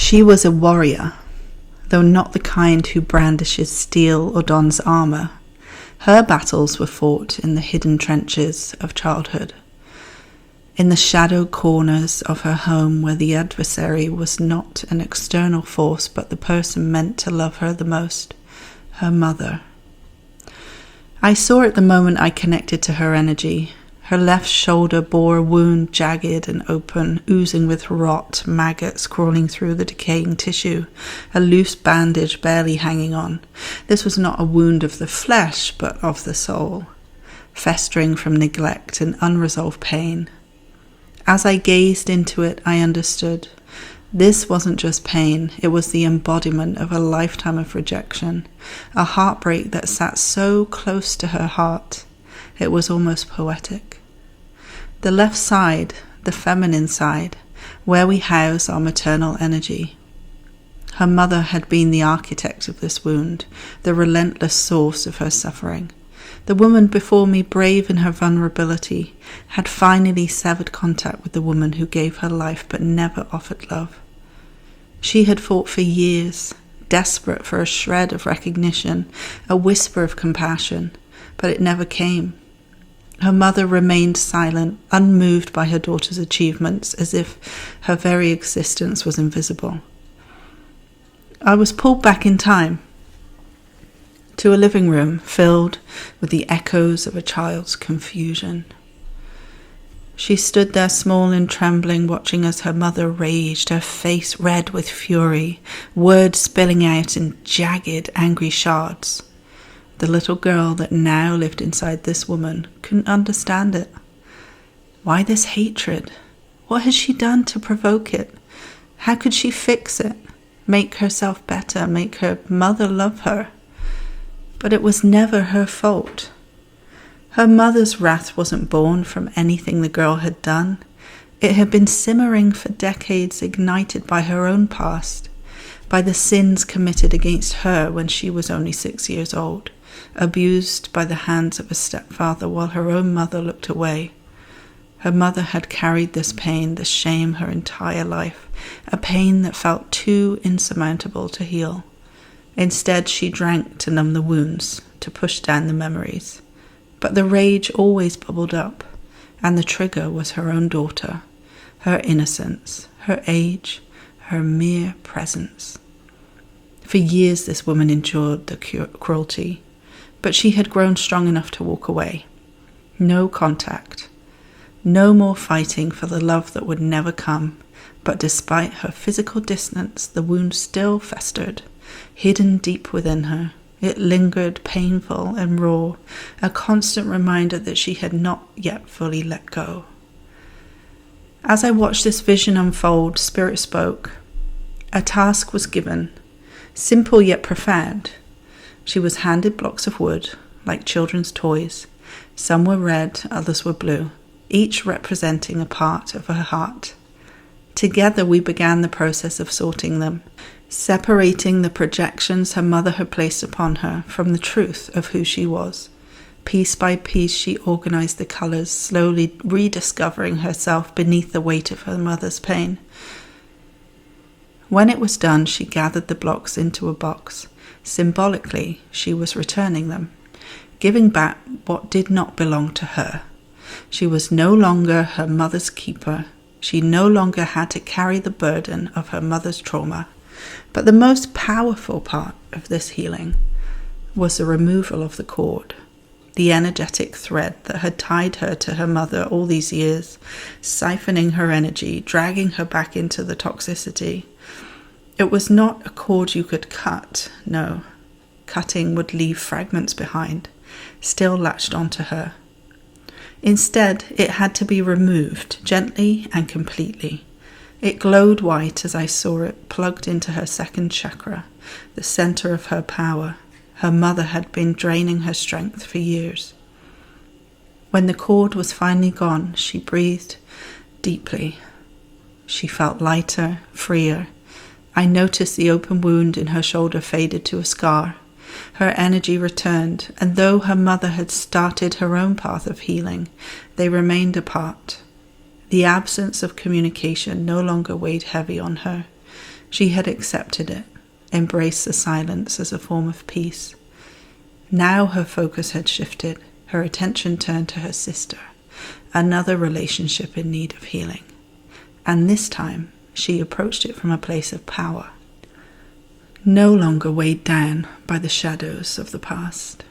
She was a warrior, though not the kind who brandishes steel or dons armour. Her battles were fought in the hidden trenches of childhood, in the shadowed corners of her home where the adversary was not an external force but the person meant to love her the most, her mother. I saw it the moment I connected to her energy. Her left shoulder bore a wound, jagged and open, oozing with rot, maggots crawling through the decaying tissue, a loose bandage barely hanging on. This was not a wound of the flesh, but of the soul, festering from neglect and unresolved pain. As I gazed into it, I understood. This wasn't just pain, it was the embodiment of a lifetime of rejection, a heartbreak that sat so close to her heart. It was almost poetic. The left side, the feminine side, where we house our maternal energy. Her mother had been the architect of this wound, the relentless source of her suffering. The woman before me, brave in her vulnerability, had finally severed contact with the woman who gave her life but never offered love. She had fought for years, desperate for a shred of recognition, a whisper of compassion, but it never came. Her mother remained silent, unmoved by her daughter's achievements, as if her very existence was invisible. I was pulled back in time to a living room filled with the echoes of a child's confusion. She stood there small and trembling, watching as her mother raged, her face red with fury, words spilling out in jagged, angry shards. The little girl that now lived inside this woman couldn't understand it. Why this hatred? What had she done to provoke it? How could she fix it? Make herself better, make her mother love her? But it was never her fault. Her mother's wrath wasn't born from anything the girl had done. It had been simmering for decades, ignited by her own past, by the sins committed against her when she was only 6 years old, abused by the hands of a stepfather while her own mother looked away. Her mother had carried this pain, this shame her entire life, a pain that felt too insurmountable to heal. Instead, she drank to numb the wounds, to push down the memories. But the rage always bubbled up, and the trigger was her own daughter, her innocence, her age, her mere presence. For years this woman endured the cruelty, but she had grown strong enough to walk away. No contact. No more fighting for the love that would never come. But despite her physical distance, the wound still festered, hidden deep within her. It lingered, painful and raw, a constant reminder that she had not yet fully let go. As I watched this vision unfold, Spirit spoke. A task was given, simple yet profound. She was handed blocks of wood, like children's toys. Some were red, others were blue, each representing a part of her heart. Together we began the process of sorting them, separating the projections her mother had placed upon her from the truth of who she was. Piece by piece she organized the colors, slowly rediscovering herself beneath the weight of her mother's pain. When it was done, she gathered the blocks into a box. Symbolically, she was returning them, giving back what did not belong to her. She was no longer her mother's keeper. She no longer had to carry the burden of her mother's trauma. But the most powerful part of this healing was the removal of the cord, the energetic thread that had tied her to her mother all these years, siphoning her energy, dragging her back into the toxicity. It was not a cord you could cut, no. Cutting would leave fragments behind, still latched onto her. Instead, it had to be removed, gently and completely. It glowed white as I saw it, plugged into her second chakra, the center of her power. Her mother had been draining her strength for years. When the cord was finally gone, she breathed deeply. She felt lighter, freer. I noticed the open wound in her shoulder faded to a scar. Her energy returned, and though her mother had started her own path of healing, they remained apart. The absence of communication no longer weighed heavy on her. She had accepted it, embraced the silence as a form of peace. Now her focus had shifted. Her attention turned to her sister, another relationship in need of healing. And this time, she approached it from a place of power, no longer weighed down by the shadows of the past.